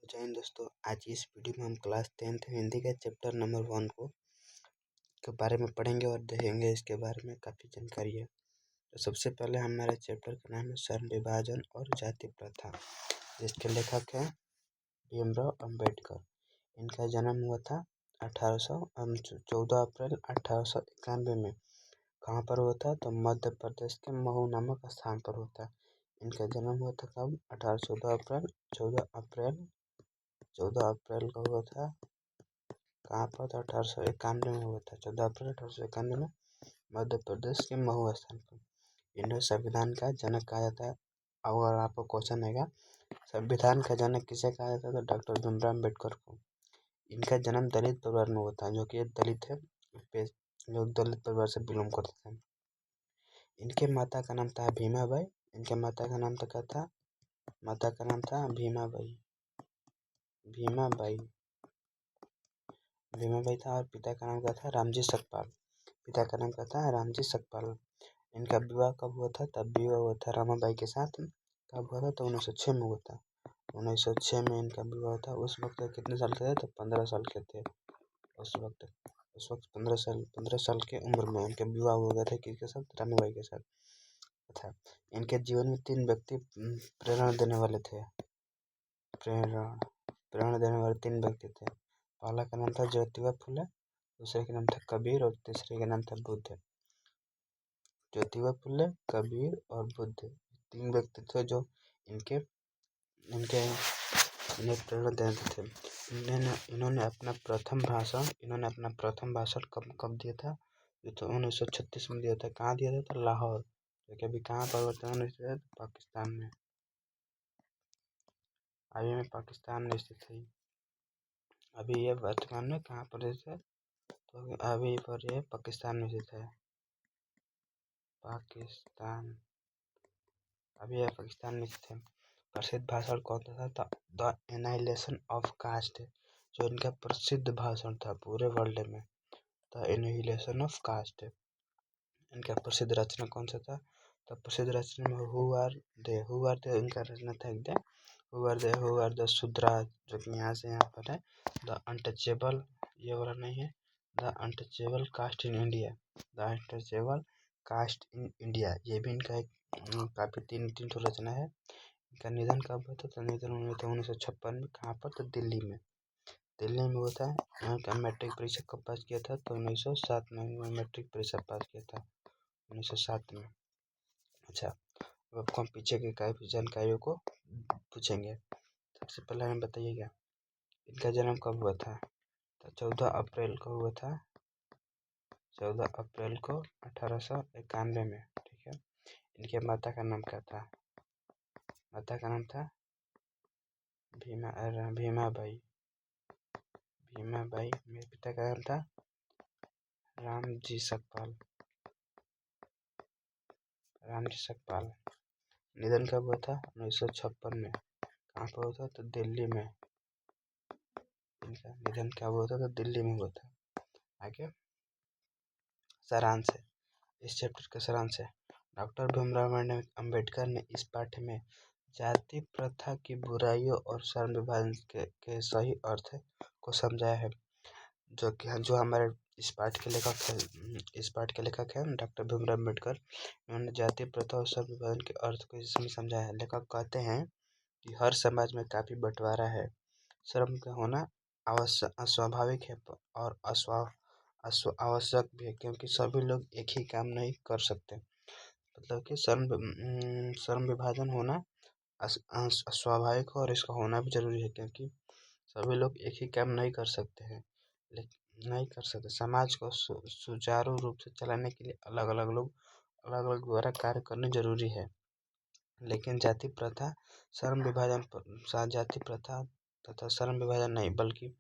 जय हिंद दोस्तों। आज इस वीडियो में हम क्लास 10th हिंदी का चैप्टर नंबर 1 को के बारे में पढ़ेंगे और देखेंगे। इसके बारे में काफ़ी जानकारी है। तो सबसे पहले हमारे चैप्टर का नाम है स्वर्ण विभाजन और जाति प्रथा, जिसके लेखक हैं भीमराव अंबेडकर। इनका जन्म हुआ था 14 अप्रैल 1891 में। कहाँ पर हुआ था? तो मध्य प्रदेश के महू नामक स्थान पर हुआ था। इनका जन्म हुआ था कब? 14 अप्रैल को हुआ था। कहाँ पर था? 1891 में हुआ था। 14 अप्रैल 1891 में मध्य प्रदेश के महू स्थान पर। इन्हें संविधान का जनक कहा जाता है। अगर आपको क्वेश्चन आएगा संविधान का जनक किसे कहा जाता है, तो डॉक्टर भीमराव अम्बेडकर को। इनका जन्म दलित परिवार में हुआ था, जो कि दलित है, लोग दलित परिवार से बिलोंग करते थे। इनके माता का नाम था भीमाबाई। इनके माता का नाम क्या था? माता का नाम था भीमाबाई था। और पिता का नाम क्या था? रामजी सकपाल। इनका विवाह कब हुआ था? तब विवाह हुआ था रमाबाई के साथ। कब हुआ था? तो 1906 में हुआ था। 1906 में इनका विवाह था। उस वक्त कितने साल के थे? तो 15 साल के थे। उस वक्त 15 साल के उम्र में इनका विवाह हो गया था। किसके साथ? रमाबाई के साथ। अच्छा, इनके जीवन में 3 व्यक्ति प्रेरणा देने वाले थे। 3 व्यक्ति थे। पहला का नाम था ज्योतिबा फुले, दूसरे का नाम था कबीर और तीसरे का नाम था बुद्ध। ज्योतिबा फुले, कबीर और बुद्ध 3 व्यक्ति थे जो इन्हें प्रेरणा देते थे। इन्होंने अपना प्रथम भाषण कब दिया था? तो 1936 में दिया था। कहाँ दिया था? तो लाहौर, जो कि अभी कहाँ पर वर्तमान में पाकिस्तान में। अभी में पाकिस्तान में स्थित है। अभी ये वर्तमान में कहाँ पर स्थित है? तो अभी पर यह पाकिस्तान में स्थित है। अभी यह पाकिस्तान में स्थित है। प्रसिद्ध भाषण कौन सा था? द एनाहिलेशन ऑफ कास्ट, जो इनका प्रसिद्ध भाषण था पूरे वर्ल्ड में। The annihilation of caste. इनका प्रसिद्ध रचना कौन सा था? तो प्रसिद्ध रचना में हु आर दे इनका रचना था एकदम। हु आर द शूद्रा, जो कि यहाँ से यहाँ पर है। द अनटचेबल, ये वाला नहीं है। The untouchable caste in India, ये भी इनका एक काफ़ी 3 ठो रचना है। इनका निधन कब हुआ था? तो निधन हुआ था 1956 में। कहाँ पर? तो दिल्ली में हुआ था। यहाँ का मैट्रिक परीक्षा कब पास किया था? तो 1907 में मैट्रिक परीक्षा पास किया था, 1907 में। अच्छा, अब आपको हम पीछे के काफ़ी जानकारियों को पूछेंगे। सबसे पहले हमें बताइएगा इनका जन्म कब हुआ था? तो 14 अप्रैल को हुआ था। 14 अप्रैल को 1891 में। ठीक है। इनके माता का नाम क्या था? माता का नाम था भीमाबाई। मेरे पिता का नाम था रामजी सकपाल। निधन कब हुआ था? 1956 में। कहाँ पर हुआ था? तो दिल्ली में। इनका निधन कब हुआ था? तो दिल्ली में हुआ था। आगे सारांश है, इस चैप्टर का सारांश है। डॉक्टर भीमराव अम्बेडकर ने इस पाठ्य में जाति प्रथा की बुराइयों और स्वर्ण विभाजन के सही अर्थ को समझाया है। जो हमारे इस पाठ के लेखक हैं डॉक्टर भीमराव अम्बेडकर। उन्होंने जाति प्रथा और स्वर्ण विभाजन के अर्थ को इसमें समझाया है। लेखक कहते हैं कि हर समाज में काफ़ी बंटवारा है। श्रम का होना अस्वाभाविक है और आवश्यक भी है, क्योंकि सभी लोग एक ही काम नहीं कर सकते। मतलब कि श्रम विभाजन होना अस्वाभाविक हो और इसका होना भी जरूरी है, क्योंकि सभी लोग एक ही काम नहीं कर सकते। समाज को सुचारू रूप से चलाने के लिए अलग अलग लोग अलग अलग द्वारा कार्य करने जरूरी है। लेकिन जाति प्रथा तथा श्रम विभाजन नहीं, बल्कि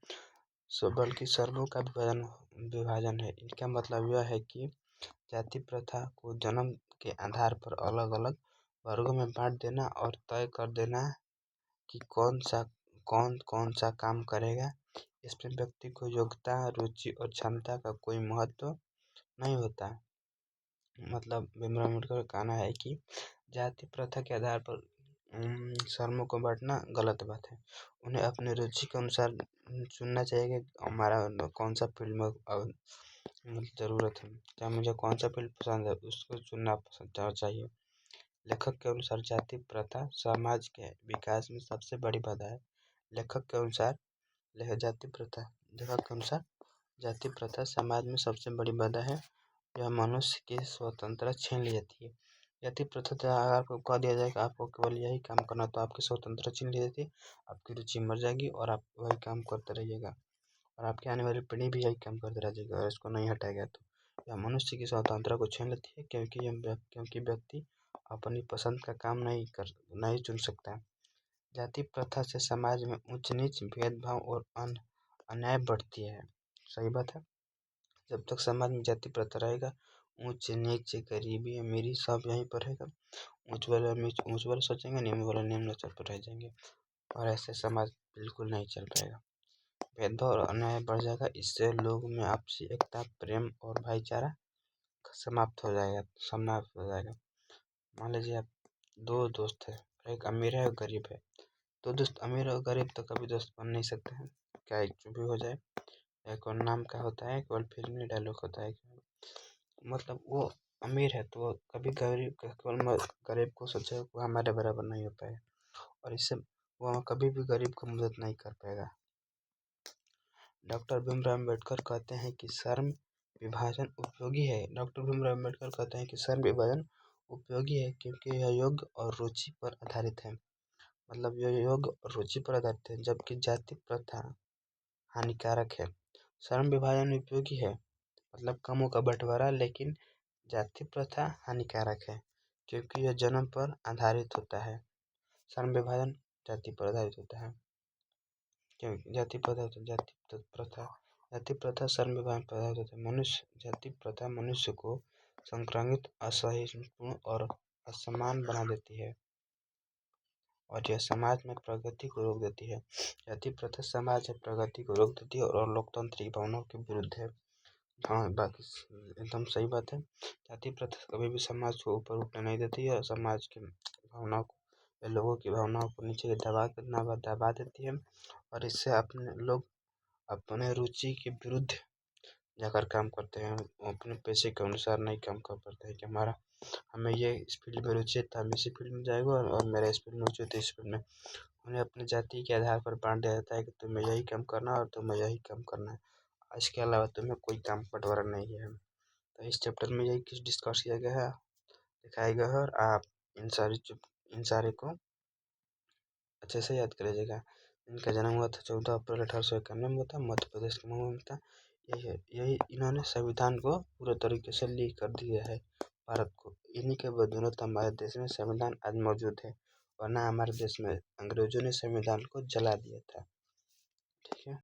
श्रमों का विभाजन है। इनका मतलब यह है कि जाति प्रथा को जन्म के आधार पर अलग अलग वर्गों में बांट देना और तय कर देना कि कौन कौन सा काम करेगा। इसमें व्यक्ति को योग्यता, रुचि और क्षमता का कोई महत्व नहीं होता। मतलब भीमराव अम्बेडकर का कहना है कि जाति प्रथा के आधार पर शर्मों को बांटना गलत बात है। उन्हें अपनी रुचि के अनुसार चुनना चाहिए कि हमारा कौन सा फील्ड में ज़रूरत है, क्या मुझे कौन सा फील्ड पसंद है, उसको चुनना पसंद चाहिए। लेखक के अनुसार जाति प्रथा समाज के विकास में सबसे बड़ी बाधा है। लेखक के अनुसार जाति प्रथा लेखक के अनुसार जाति प्रथा समाज में सबसे बड़ी बाधा है। यह मनुष्य की स्वतंत्रता छीन ली जाती है। जाति प्रथा अगर आपको कह दिया जाए कि आपको केवल यही काम करना, तो आपकी स्वतंत्रता छीन ली जाती है, आपकी रुचि मर जाएगी और आप वही काम करते रहिएगा और आपकी आने वाली पीढ़ी भी यही काम करते रह जाएगी अगर इसको नहीं हटाया गया तो। यह मनुष्य की स्वतंत्रता को छीन लेती है, क्योंकि व्यक्ति अपनी पसंद का काम नहीं चुन सकता। जाति प्रथा से समाज में ऊंच नीच, भेदभाव और अन्याय बढ़ती है। सही बात है। जब तक समाज में जाति प्रथा रहेगा, ऊंच नीच, गरीबी अमीरी सब यहीं पर रहेगा। ऊंच वाले सोचेंगे, निम्न वाले निम्न स्तर पर रह जाएंगे और ऐसे समाज बिल्कुल नहीं चल पाएगा। भेदभाव और अन्याय बढ़ जाएगा। इससे लोगों में आपसी एकता, प्रेम और भाईचारा समाप्त हो जाएगा। मान लीजिए आप दो दोस्त है, एक अमीर है और गरीब है। दो दोस्त अमीर और गरीब तो कभी दोस्त बन नहीं सकते हैं, क्या एक भी हो जाए। एक और नाम का होता है, केवल फिल्मी डायलॉग होता है, मतलब वो अमीर है तो कभी गरीब को सोचे वो हमारे बराबर नहीं हो पाए और इससे वो कभी भी गरीब को मदद नहीं कर पाएगा। डॉक्टर भीमराव अम्बेडकर कहते हैं कि श्रम विभाजन उपयोगी है। डॉक्टर भीमराव अम्बेडकर कहते हैं कि श्रम विभाजन उपयोगी है क्योंकि यह योग और रुचि पर आधारित है। मतलब यह योग और रुचि पर आधारित है, जबकि जाति प्रथा हानिकारक है। श्रम विभाजन उपयोगी है, मतलब कामों का बंटवारा, लेकिन जाति प्रथा हानिकारक है क्योंकि यह जन्म पर आधारित होता है। श्रम विभाजन जाति पर आधारित होता है, क्योंकि जाति प्रथा श्रम विभाजन पर आधारित होता है। जाति प्रथा मनुष्य को संक्रामित, असहिष्णुपूर्ण और असमान बना देती है और यह समाज में प्रगति को रोक देती है। जाति प्रथा समाज में प्रगति को रोक देती है और लोकतंत्र की भावनाओं के विरुद्ध है। हाँ, बाकी एकदम सही बात है। जाति प्रथा कभी भी समाज को ऊपर उठने नहीं देती है और समाज की भावनाओं को या लोगों की भावनाओं को नीचे दबा देती है और इससे लोग अपने रुचि के विरुद्ध जाकर काम करते हैं। अपने पैसे के अनुसार नहीं काम कर पाते हैं कि हमें ये इस फील्ड में रुचि है तो हम इसी फील्ड में जाएंगे और मेरा इस फील्ड में रुचि है तो इस फील्ड में। उन्हें अपनी जाति के आधार पर बांट दिया जाता है कि तुम्हें यही काम करना है और तुम्हें यही काम करना है, इसके अलावा तुम्हें कोई काम बंटवारा नहीं है। तो इस चैप्टर में यही कुछ डिस्कस किया गया है, दिखाया गया है और आप इन सारे को अच्छे से याद कर लीजिएगा। इनका जन्म हुआ था 14 अप्रैल 1891 में हुआ था, मध्य प्रदेश के मऊ में था। यही इन्होंने संविधान को पूरे तरीके से लीक कर दिया है भारत को। इन्हीं के बदौलत हमारे देश में संविधान आज मौजूद है, वरना हमारे देश में अंग्रेजों ने संविधान को जला दिया था। ठीक है।